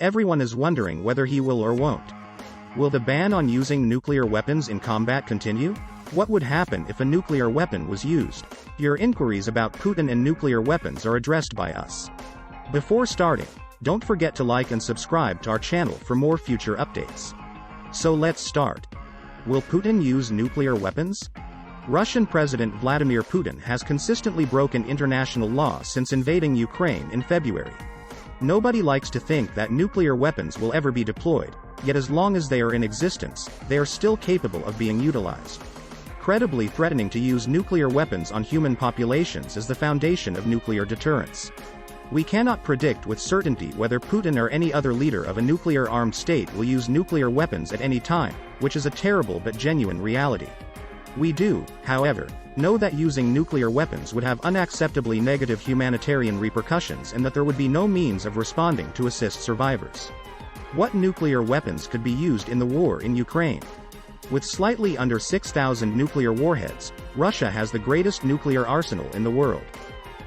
Everyone is wondering whether he will or won't. Will the ban on using nuclear weapons in combat continue? What would happen if a nuclear weapon was used? Your inquiries about Putin and nuclear weapons are addressed by us. Before starting, don't forget to like and subscribe to our channel for more future updates. So let's start. Will Putin use nuclear weapons? Russian President Vladimir Putin has consistently broken international law since invading Ukraine in February. Nobody likes to think that nuclear weapons will ever be deployed, yet as long as they are in existence, they are still capable of being utilized. Credibly threatening to use nuclear weapons on human populations is the foundation of nuclear deterrence. We cannot predict with certainty whether Putin or any other leader of a nuclear-armed state will use nuclear weapons at any time, which is a terrible but genuine reality. We do, however, know that using nuclear weapons would have unacceptably negative humanitarian repercussions and that there would be no means of responding to assist survivors. What nuclear weapons could be used in the war in Ukraine? With slightly under 6,000 nuclear warheads, Russia has the greatest nuclear arsenal in the world.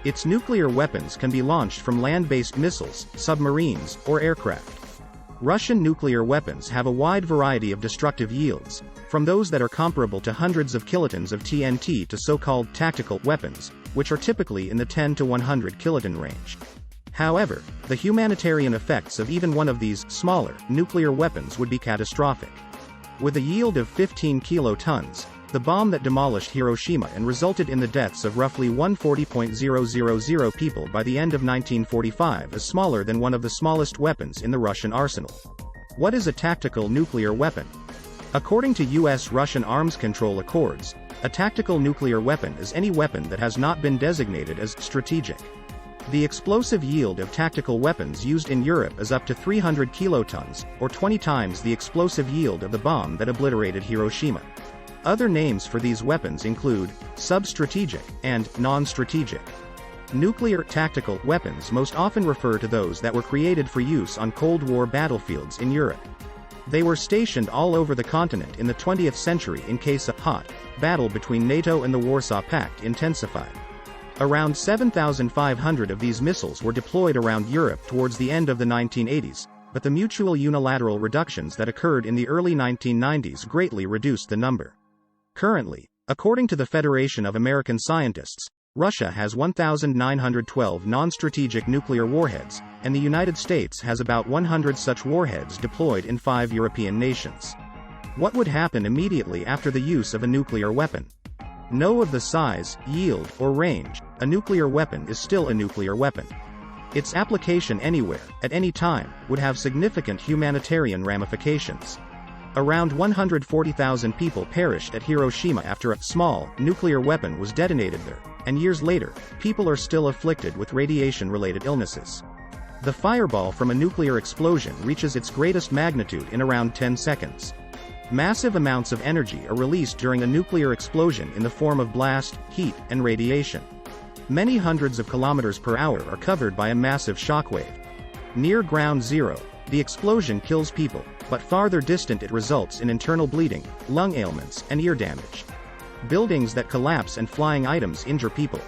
Its nuclear weapons can be launched from land-based missiles, submarines, or aircraft. Russian nuclear weapons have a wide variety of destructive yields, from those that are comparable to hundreds of kilotons of TNT to so-called tactical weapons, which are typically in the 10 to 100 kiloton range. However, the humanitarian effects of even one of these smaller nuclear weapons would be catastrophic. With a yield of 15 kilotons, the bomb that demolished Hiroshima and resulted in the deaths of roughly 140,000 people by the end of 1945 is smaller than one of the smallest weapons in the Russian arsenal. What is a tactical nuclear weapon? According to U.S.-Russian arms control accords, a tactical nuclear weapon is any weapon that has not been designated as strategic. The explosive yield of tactical weapons used in Europe is up to 300 kilotons, or 20 times the explosive yield of the bomb that obliterated Hiroshima. Other names for these weapons include sub-strategic and non-strategic. Nuclear tactical weapons most often refer to those that were created for use on Cold War battlefields in Europe. They were stationed all over the continent in the 20th century in case a hot battle between NATO and the Warsaw Pact intensified. Around 7,500 of these missiles were deployed around Europe towards the end of the 1980s, but the mutual unilateral reductions that occurred in the early 1990s greatly reduced the number. Currently, according to the Federation of American Scientists, Russia has 1,912 non-strategic nuclear warheads, and the United States has about 100 such warheads deployed in 5 European nations. What would happen immediately after the use of a nuclear weapon? No of the size, yield, or range, a nuclear weapon is still a nuclear weapon. Its application anywhere, at any time, would have significant humanitarian ramifications. Around 140,000 people perished at Hiroshima after a small nuclear weapon was detonated there, and years later, people are still afflicted with radiation-related illnesses. The fireball from a nuclear explosion reaches its greatest magnitude in around 10 seconds. Massive amounts of energy are released during a nuclear explosion in the form of blast, heat, and radiation. Many hundreds of kilometers per hour are covered by a massive shockwave. Near ground zero, the explosion kills people, but farther distant it results in internal bleeding, lung ailments, and ear damage. Buildings that collapse and flying items injure people.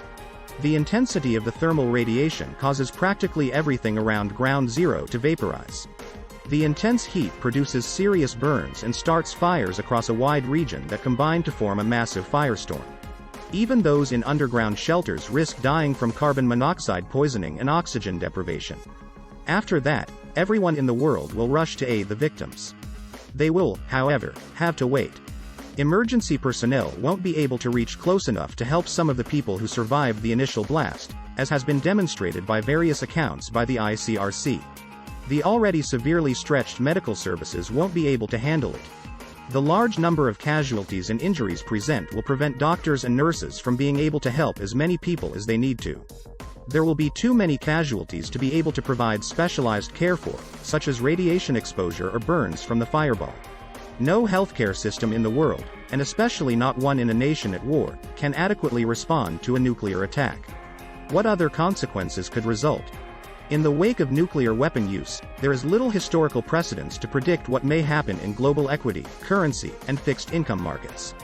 The intensity of the thermal radiation causes practically everything around ground zero to vaporize. The intense heat produces serious burns and starts fires across a wide region that combine to form a massive firestorm. Even those in underground shelters risk dying from carbon monoxide poisoning and oxygen deprivation. After that, everyone in the world will rush to aid the victims. They will, however, have to wait. Emergency personnel won't be able to reach close enough to help some of the people who survived the initial blast, as has been demonstrated by various accounts by the ICRC. The already severely stretched medical services won't be able to handle it. The large number of casualties and injuries present will prevent doctors and nurses from being able to help as many people as they need to. There will be too many casualties to be able to provide specialized care for, such as radiation exposure or burns from the fireball. No healthcare system in the world, and especially not one in a nation at war, can adequately respond to a nuclear attack. What other consequences could result? In the wake of nuclear weapon use, there is little historical precedence to predict what may happen in global equity, currency, and fixed income markets.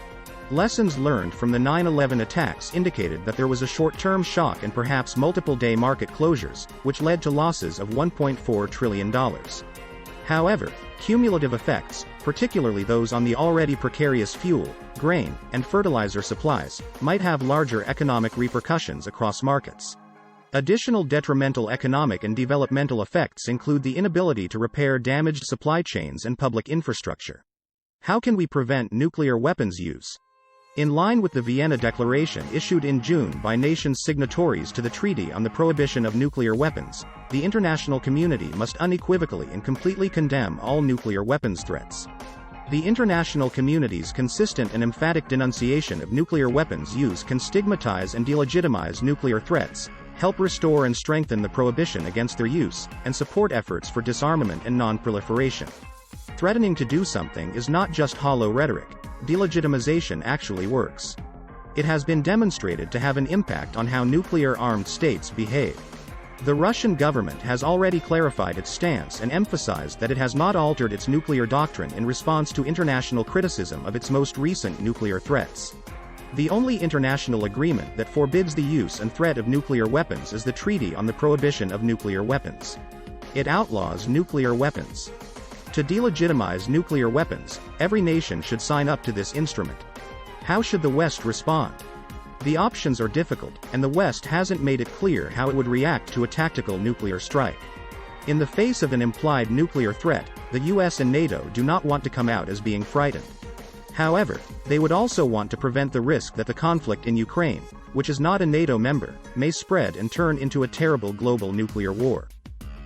Lessons learned from the 9/11 attacks indicated that there was a short-term shock and perhaps multiple-day market closures, which led to losses of $1.4 trillion. However, cumulative effects, particularly those on the already precarious fuel, grain, and fertilizer supplies, might have larger economic repercussions across markets. Additional detrimental economic and developmental effects include the inability to repair damaged supply chains and public infrastructure. How can we prevent nuclear weapons use? In line with the Vienna Declaration issued in June by nations signatories to the Treaty on the Prohibition of Nuclear Weapons, the international community must unequivocally and completely condemn all nuclear weapons threats. The international community's consistent and emphatic denunciation of nuclear weapons use can stigmatize and delegitimize nuclear threats, help restore and strengthen the prohibition against their use, and support efforts for disarmament and non-proliferation. Threatening to do something is not just hollow rhetoric. Delegitimization actually works. It has been demonstrated to have an impact on how nuclear-armed states behave. The Russian government has already clarified its stance and emphasized that it has not altered its nuclear doctrine in response to international criticism of its most recent nuclear threats. The only international agreement that forbids the use and threat of nuclear weapons is the Treaty on the Prohibition of Nuclear Weapons. It outlaws nuclear weapons. To delegitimize nuclear weapons, every nation should sign up to this instrument. How should the West respond? The options are difficult, and the West hasn't made it clear how it would react to a tactical nuclear strike. In the face of an implied nuclear threat, the US and NATO do not want to come out as being frightened. However, they would also want to prevent the risk that the conflict in Ukraine, which is not a NATO member, may spread and turn into a terrible global nuclear war.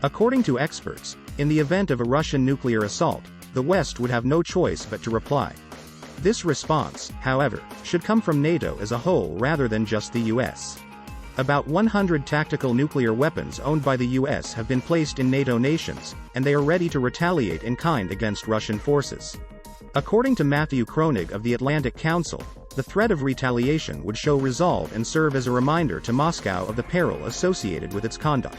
According to experts, in the event of a Russian nuclear assault, the West would have no choice but to reply. This response, however, should come from NATO as a whole rather than just the US. About 100 tactical nuclear weapons owned by the US have been placed in NATO nations, and they are ready to retaliate in kind against Russian forces. According to Matthew Kronig of the Atlantic Council, the threat of retaliation would show resolve and serve as a reminder to Moscow of the peril associated with its conduct.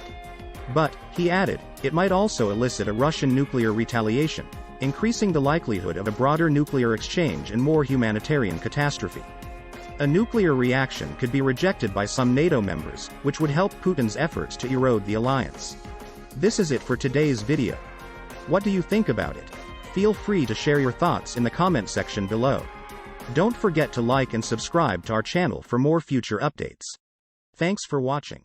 But, he added, it might also elicit a Russian nuclear retaliation, increasing the likelihood of a broader nuclear exchange and more humanitarian catastrophe. A nuclear reaction could be rejected by some NATO members, which would help Putin's efforts to erode the alliance. This is it for today's video. What do you think about it? Feel free to share your thoughts in the comment section below. Don't forget to like and subscribe to our channel for more future updates. Thanks for watching.